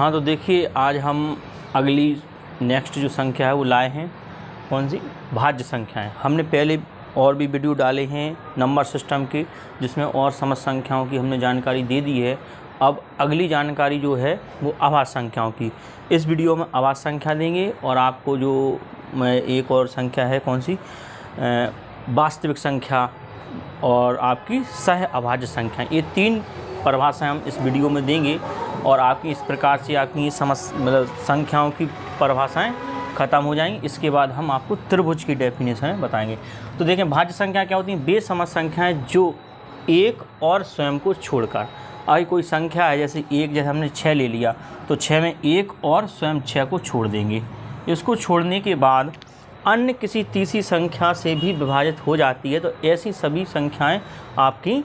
हाँ तो देखिए आज हम अगली नेक्स्ट जो संख्या है वो लाए हैं, कौन सी, भाज्य संख्याएं। हमने पहले और भी वीडियो डाले हैं नंबर सिस्टम के, जिसमें और समस्त संख्याओं की हमने जानकारी दे दी है। अब अगली जानकारी जो है वो आभाज्य संख्याओं की। इस वीडियो में आभाज्य संख्या देंगे और आपको जो एक और संख्या है कौन सी, वास्तविक संख्या और आपकी सह अभाज्य संख्या, ये तीन परिभाषाएं हम इस वीडियो में देंगे और आपकी इस प्रकार से आपकी मतलब संख्याओं की परिभाषाएं ख़त्म हो जाएंगी। इसके बाद हम आपको त्रिभुज की डेफिनेशन बताएंगे। तो देखें भाज्य संख्या क्या होती हैं, वे समस्त संख्याएं जो एक और स्वयं को छोड़कर, आई कोई संख्या है जैसे एक, जैसे हमने 6 ले लिया तो 6 में एक और स्वयं 6 को छोड़ देंगे। इसको छोड़ने के बाद अन्य किसी तीसरी संख्या से भी विभाजित हो जाती है, तो ऐसी सभी संख्याएं आपकी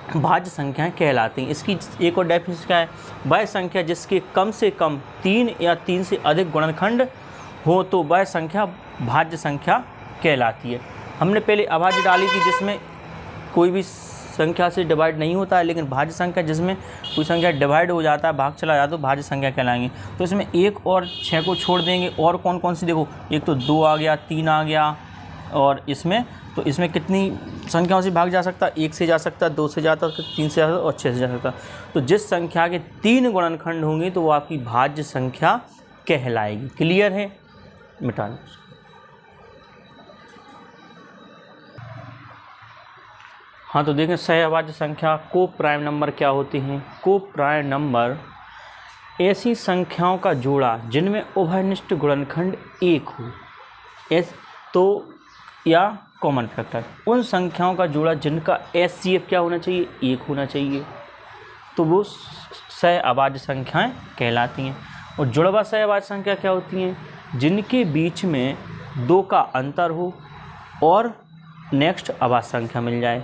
भाज्य संख्याएं कहलाती हैं। इसकी एक और डेफिनेशन क्या है, वह संख्या जिसके कम से कम 3 या 3 से अधिक गुणनखंड हो तो वह संख्या भाज्य संख्या कहलाती है। हमने पहले अभाज्य डाली थी जिसमें कोई भी संख्या से डिवाइड नहीं होता है, लेकिन भाज्य संख्या जिसमें कोई संख्या डिवाइड हो जाता है, भाग चला जाता है, तो भाज्य संख्या कहलाएंगे। तो इसमें 1 और 6 को छोड़ देंगे। और कौन कौन सी, देखो एक तो 2 आ गया, 3 आ गया, और इसमें तो इसमें कितनी संख्याओं से भाग जा सकता है, 1 से जा सकता है, 2 से जाता है, 3 से जा सकता है और 6 से जा सकता है। तो जिस संख्या के 3 गुणनखंड होंगे तो वो आपकी भाज्य संख्या कहलाएगी। क्लियर है, मिटा लें। हाँ तो देखें सह अभाज्य संख्या को प्राइम नंबर क्या होते हैं। को प्राइम नंबर ऐसी संख्याओं का जोड़ा जिनमें उभयनिष्ठ गुणनखंड 1 हो, तो या कॉमन फैक्टर, उन संख्याओं का जोड़ा जिनका HCF क्या होना चाहिए, 1 होना चाहिए, तो वो सह अभाज्य संख्याएं कहलाती हैं। और जुड़वा सह अभाज्य संख्या क्या होती हैं, जिनके बीच में 2 का अंतर हो और नेक्स्ट अभाज्य संख्या मिल जाए।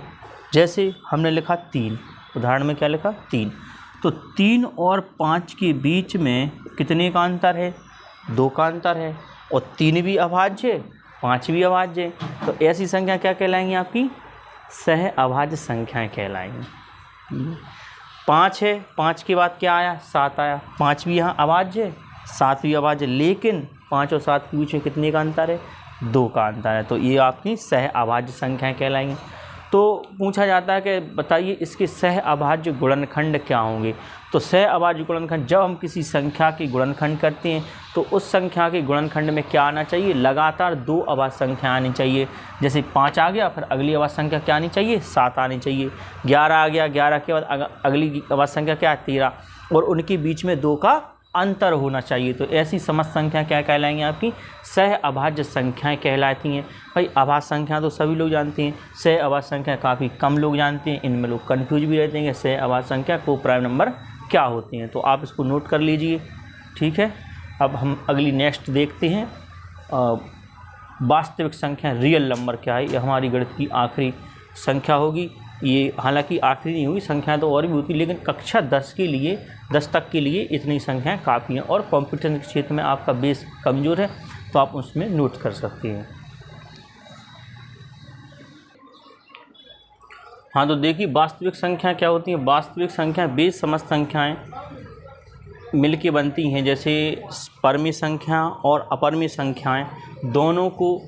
जैसे हमने लिखा 3, उदाहरण में क्या लिखा 3, तो 3 और 5 के बीच में कितने का अंतर है, 2 का अंतर है, और 3 भी अभाज्य है, 5 भी अभाज्य है, तो ऐसी संख्या क्या कहलाएंगी, आपकी सह अभाज्य संख्याएं कहलाएंगी। 5 है, 5 के बाद क्या आया, 7 आया, 5 भी यहाँ अभाज्य है, 7 भी अभाज्य, लेकिन 5 और 7 के बीच में कितने का अंतर है, 2 का अंतर है, तो ये आपकी सह अभाज्य संख्याएं कहलाएंगी। तो पूछा जाता है कि बताइए इसके सह अभाज्य गुणनखंड क्या होंगे। तो सह अभाज्य गुणनखंड, जब हम किसी संख्या के गुणनखंड करते हैं तो उस संख्या के गुणनखंड में क्या आना चाहिए, लगातार 2 अभाज्य संख्या आनी चाहिए। जैसे 5 आ गया, फिर अगली अभाज्य संख्या क्या आनी चाहिए, 7 आनी चाहिए। 11 आ गया, 11 के बाद अगली अभाज्य संख्या क्या है, 13, और उनके बीच में 2 का अंतर होना चाहिए। तो ऐसी समस्त संख्या क्या कहलाएंगी, आपकी सह अभाज्य संख्याएं कहलाती हैं। भाई अभाज्य संख्या तो सभी लोग जानते हैं, सह अभाज्य संख्या काफ़ी कम लोग जानते हैं, इनमें लोग कंफ्यूज भी रहते हैं कि सह अभाज्य संख्या को प्राइम नंबर क्या होती हैं। तो आप इसको नोट कर लीजिए, ठीक है। अब हम अगली नेक्स्ट देखते हैं, वास्तविक संख्या रियल नंबर क्या है। ये हमारी गणित की आखिरी संख्या होगी। ये हालांकि आखिरी नहीं हुई, संख्या तो और भी होती, लेकिन कक्षा 10 तक के लिए इतनी संख्याएं काफ़ी हैं। और कंप्यूटर के क्षेत्र में आपका बेस कमज़ोर है तो आप उसमें नोट कर सकते हैं। हाँ तो देखिए वास्तविक संख्या क्या होती है। वास्तविक संख्या वे समस्त संख्याएं मिलके बनती हैं, जैसे परमेय संख्या और अपरमेय संख्याएं दोनों को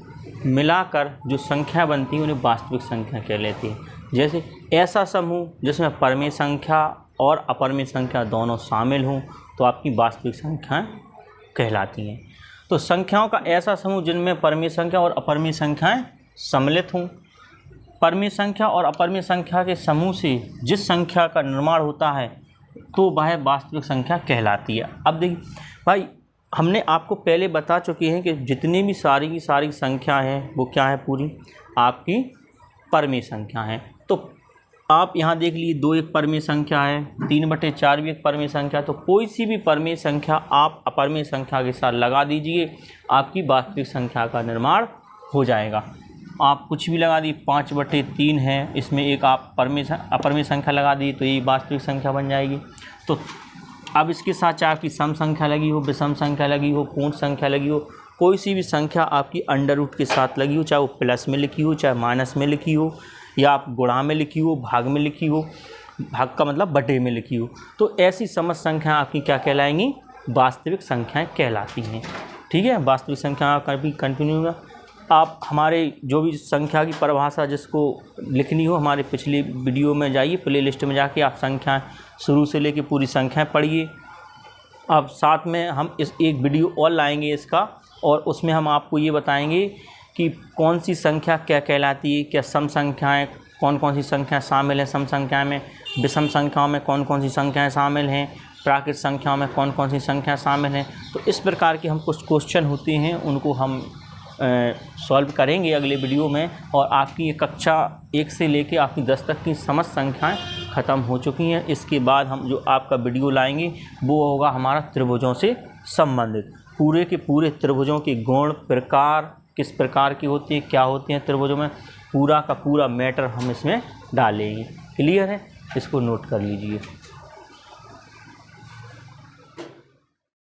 मिलाकर जो संख्या बनती हैं उन्हें वास्तविक संख्या कहलाती है। जैसे ऐसा समूह जिसमें परमेय संख्या और अपरमेय संख्या दोनों शामिल हों तो आपकी वास्तविक संख्याएं कहलाती हैं। तो संख्याओं का ऐसा समूह जिनमें परमेय संख्या और अपरमेय संख्याएं सम्मिलित हों। परमेय संख्या और अपरमेय संख्या के समूह से जिस संख्या का निर्माण होता है तो वह वास्तविक संख्या कहलाती है। अब देखिए भाई, हमने आपको पहले बता चुके हैं कि जितनी भी सारी की सारी संख्या है वो क्या है, पूरी आपकी परमेय संख्या है। तो आप यहाँ देख लीजिए 2 एक परमेय संख्या है, 3/4 भी एक परमेय संख्या, तो कोई सी भी परमेय संख्या आप अपरमेय संख्या के साथ लगा दीजिए, आपकी वास्तविक संख्या का निर्माण हो जाएगा। आप कुछ भी लगा दिए, 5/3 है, इसमें एक आप अपरमेय संख्या लगा दी तो ये वास्तविक संख्या बन जाएगी। तो अब इसके साथ चाहे आपकी सम संख्या लगी हो, विषम संख्या लगी हो, पूर्ण संख्या लगी हो, कोई सी भी संख्या आपकी अंडर रूट के साथ लगी हो, चाहे वो प्लस में लिखी हो, चाहे माइनस में लिखी हो, या आप गुणा में लिखी हो, भाग में लिखी हो, भाग का मतलब बटे में लिखी हो, तो ऐसी समस्त संख्या आपकी क्या कहलाएंगी, वास्तविक संख्याएं कहलाती हैं। ठीक है, वास्तविक संख्या का भी कंटिन्यू होगा। आप हमारे जो भी संख्या की परिभाषा जिसको लिखनी हो, हमारे पिछले वीडियो में जाइए, प्लेलिस्ट में जाके आप संख्याएं शुरू से लेके पूरी संख्याएं पढ़िए। अब साथ में हम इस एक वीडियो और लाएंगे इसका, और उसमें हम आपको ये बताएंगे कि कौन सी संख्या क्या कहलाती है, क्या सम संख्याएं, कौन कौन सी संख्याएं शामिल हैं सम संख्या में, विषम संख्याओं में कौन कौन सी संख्याएं शामिल हैं, प्राकृत संख्याओं में कौन कौन सी संख्या शामिल हैं। तो इस प्रकार के हम कुछ क्वेश्चन होते हैं उनको हम सॉल्व करेंगे अगले वीडियो में। और आपकी ये कक्षा 1 से लेके आपकी 10 तक की समस्त संख्याएं ख़त्म हो चुकी हैं। इसके बाद हम जो आपका वीडियो लाएंगे वो होगा हमारा त्रिभुजों से संबंधित, पूरे के पूरे त्रिभुजों के गुण, प्रकार किस प्रकार की होती हैं, क्या होती हैं त्रिभुजों में, पूरा का पूरा मैटर हम इसमें डालेंगे। क्लियर है, इसको नोट कर लीजिए।